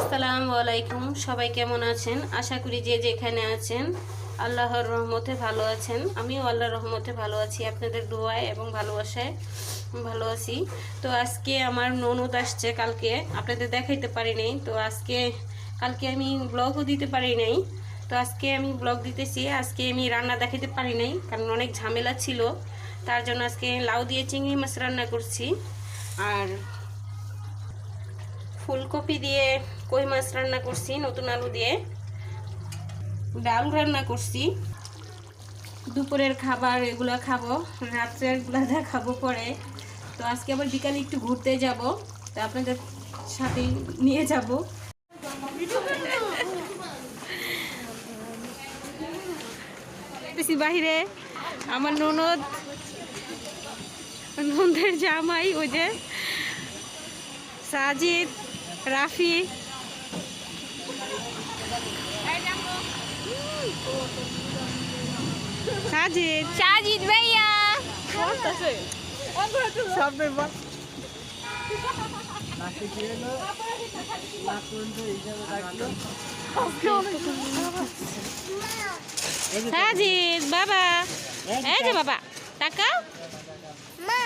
আসসালামু আলাইকুম। সবাই কেমন আছেন? আশা করি যে যেখানে আছেন আল্লাহর রহমতে ভালো আছেন। আমিও আল্লাহর রহমতে ভালো আছি, আপনাদের দোয়ায় এবং ভালোবাসায় ভালো আছি। তো আজকে আমার ননদ আসছে, কালকে আপনাদের দেখাইতে পারি নাই। তো কালকে আমি ব্লগও দিতে পারি নাই। তো আজকে আমি ব্লগ দিতেছি। আজকে আমি রান্না দেখাতে পারি নাই কারণ অনেক ঝামেলা ছিল, তার জন্য আজকে লাউ দিয়ে চিংড়ি মাছ রান্না করছি, আর ফুলকপি দিয়ে কই মাছ রান্না করছি, নতুন আলু দিয়ে ডাল রান্না করছি। দুপুরের খাবার এগুলো খাবো, রাত্রে এগুলো দেখাবো পরে। তো আজকে আবার বিকালে একটু ঘুরতে যাব, তো আপনাদের সাথে নিয়ে যাব। বাহিরে আমার ননদের জামাই, ওই যে সাজিদ, রাফি, সাজিদ ভাইয়া সাজিদ বাবা, এই যে বাবা টাকা মা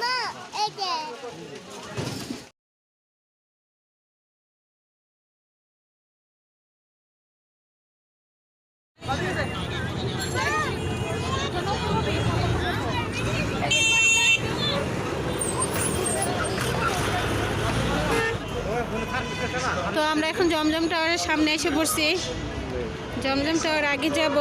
মা এই যে তো আমরা এখন জমজম টাওয়ারের সামনে এসে পড়ছি। জমজম টাওয়ার আগে যাব।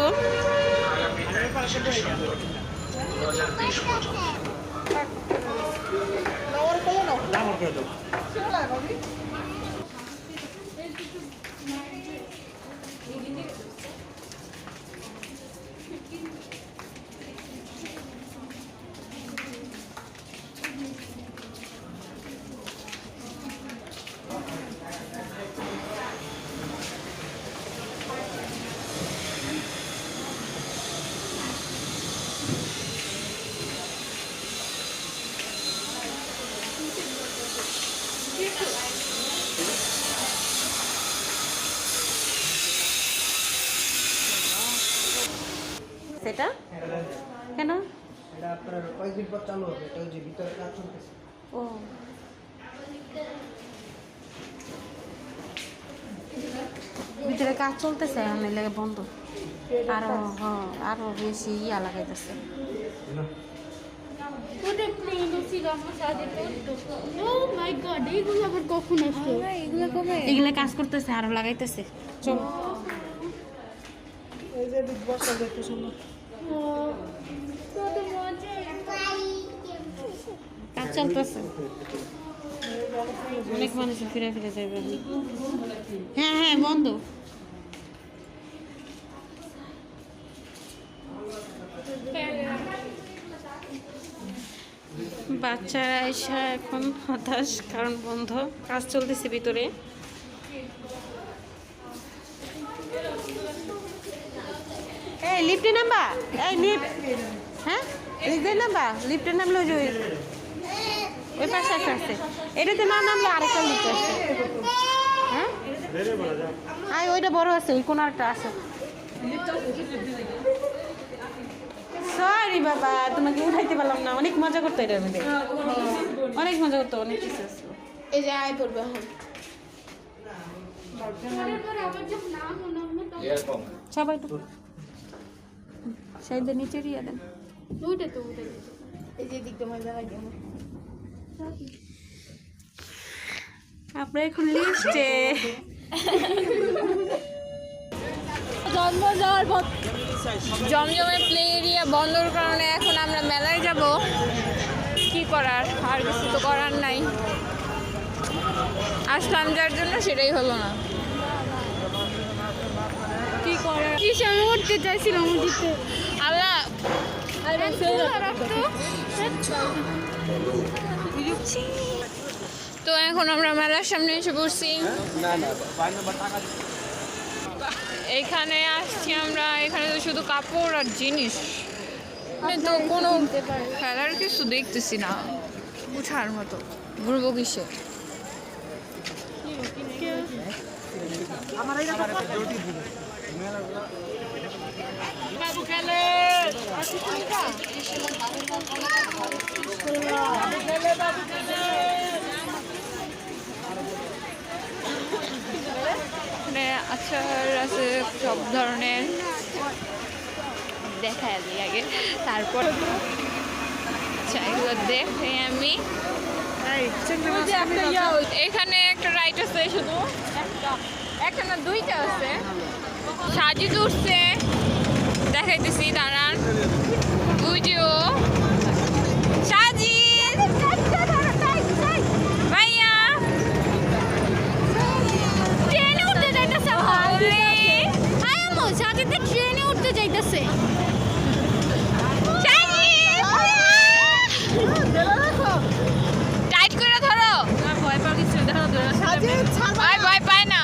সেটা কেন? এটা আপনার কয়েকদিন পর চালু হবে। এটা যে ভিতরে কাজ চলতেছে। ও ভিতরে কাজ চলতেছে, আমি লাগে বন্ধ। আরো বেশি ইয়া লাগাইতেছে। এগুলা কাজ করতেছে, আরো লাগাইতেছে। চলো এই যে বিগ বস দেখতে সুন্দর। কাজ চলতেছে, অনেক মানুষ ফিরে ফিরে যাবে। হ্যাঁ হ্যাঁ বন্ধ। বাচ্চারা এসে এখন হতাশ, কারণ বন্ধ, কাজ চলতেছে ভিতরে। এই লিফটে নাম্বা, এই লিফট, হ্যাঁ লিফটে নাম্বা, লিফটে নামলে ওই পাশে একটা আছে, এটাতে না নামলে আরেকটা লিফট আছে। হ্যাঁ আয়, ওইটা বড় আছে, ওই কোনো একটা আছে। সরি বাবা, তোমাকে উঠাইতে পারলাম না। অনেক মজা করতো এটার মধ্যে, অনেক মজা করতো, অনেক কিছু আছে। এই যে আয় পড়বে এখন সবাই তো সাইডে নিচে রিয়া দেন। ওইটা তো এই যে দিকটা মজা লাগে আমার। আমরা এখন লিস্টে জমজমের প্লে এরিয়া বন্ধর কারণে এখন আমরা মেলায় যাব। কি করার, আর কিছু তো করার নাই। আসলাম যার জন্য, সেটাই হলো না। কি করার, কি আমি উঠতে চাইছিলাম, উঠতে আল্লাহ। তো এখন আমরা মেলার সামনে এসে পড়ছি। এখানে আসছি আমরা, এখানে তো শুধু কাপড় আর জিনিস, তো কোনো খেলার কিছু দেখতেছি না উঠার মতো। ঘুরবো কিসে? মানে আচার আছে সব ধরনের, দেখা দিই আগে, তারপর আচ্ছা এগুলো দেখে আমি। এখানে একটা রাইড আছে, শুধু একটা না দুইটা আছে। সাজিদ উঠছে, দেখাইতেছি দাঁড়ান। বুঝিও সাজিদ ভাইয়া ট্রেনে উঠতে যাইতেছে আয়ামো সাথে ট্রেনে উঠতে যাইতেছে টাইট করে ধরো, ভয় পাওয়ার কিছু দেখো, ভয় পায় না।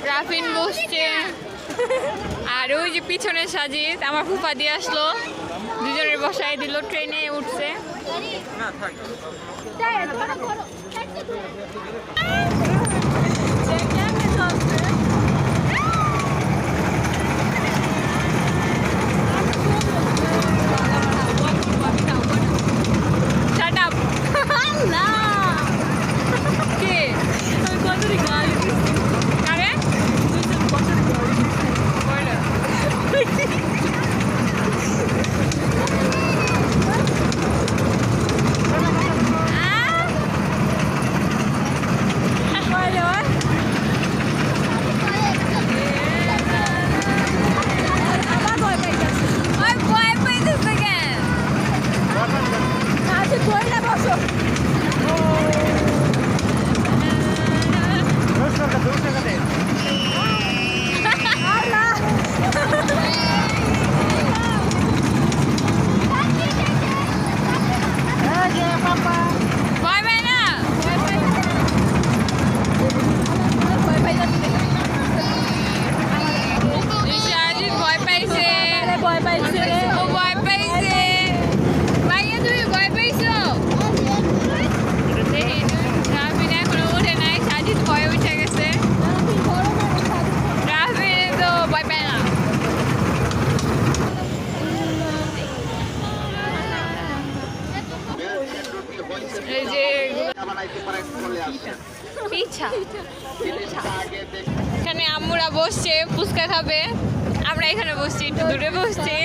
রাফিন বসছে, আর ওই যে পিছনে সাজিদ আমার ফুফা দিয়ে আসলো, দুজনের বসায় দিল, ট্রেনে উঠছে। Shut up! কে? কারে? কয়টা? ওই ভয় পাইতেছে কেন? ভয় পায় না? সাজিদ ভয় পাইছে, ও ভয় পাইছে। ভাইয়া তুমি ভয় পাইছো? রাফিন এখনো উঠে নাই, সাজিদ ভয় উঠে গেছে। রাফিন তো ভয় পায় না। এই যে পিঠা, এখানে আম্মুরা বসছে ফুচকা খাবে, আমরা এখানে বসছি, একটু দূরে বসছি।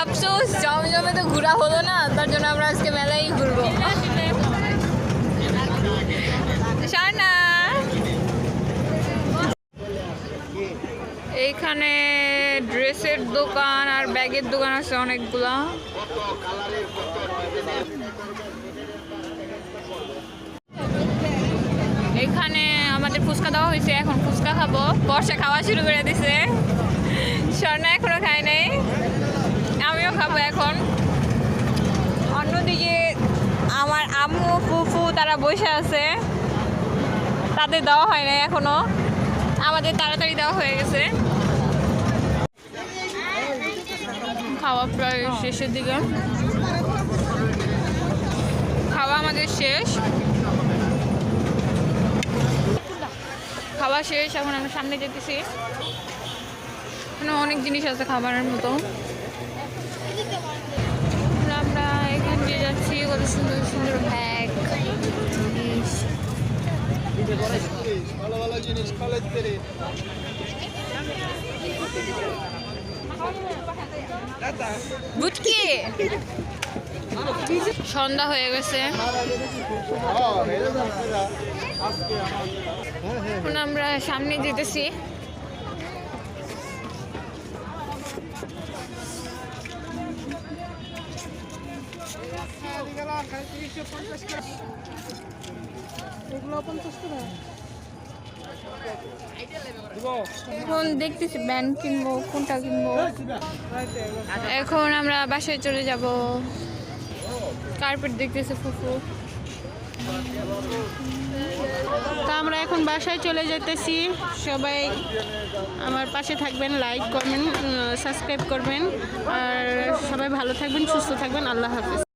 আফসোস জমজমে তো ঘোরা হলো না, তার জন্য আমরা আজকে মেলাই ঘুরবো। শানা এইখানে ড্রেসের দোকান আর ব্যাগের দোকান আছে অনেকগুলা। এখানে আমাদের ফুচকা দেওয়া হয়েছে, এখন ফুচকা খাবো। বর্ষা খাওয়া শুরু করে দিছে, স্বর্ণা এখনো খায় নাই, আমিও খাবো এখন। অন্যদিকে আমার আম্মু ফুফু তারা বসে আছে, তাদের দেওয়া হয় নাই এখনো, আমাদের তাড়াতাড়ি দেওয়া হয়ে গেছে। খাওয়া প্রায় শেষের দিকে, খাওয়া আমাদের শেষ, খাওয়া শেষ। এখন আমরা সামনে যেতেছি, এখানে অনেক জিনিস আছে খাবারের মতো। আমরা এখান দিয়ে যাচ্ছি, কত সুন্দর সুন্দর ব্যাগ বুটকি। সন্ধ্যা হয়ে গেছে, এখন আমরা সামনে যেতেছি। এখন দেখতেছি ব্যান্ড কিনবো, কোনটা কিনবো। এখন আমরা বাসায় চলে যাব, কার্পেট দেখতেছে ফুফু। তো আমরা এখন বাসায় চলে যেতেছি। সবাই আমার পাশে থাকবেন, লাইক করবেন, সাবস্ক্রাইব করবেন, আর সবাই ভালো থাকবেন, সুস্থ থাকবেন। আল্লাহ হাফেজ।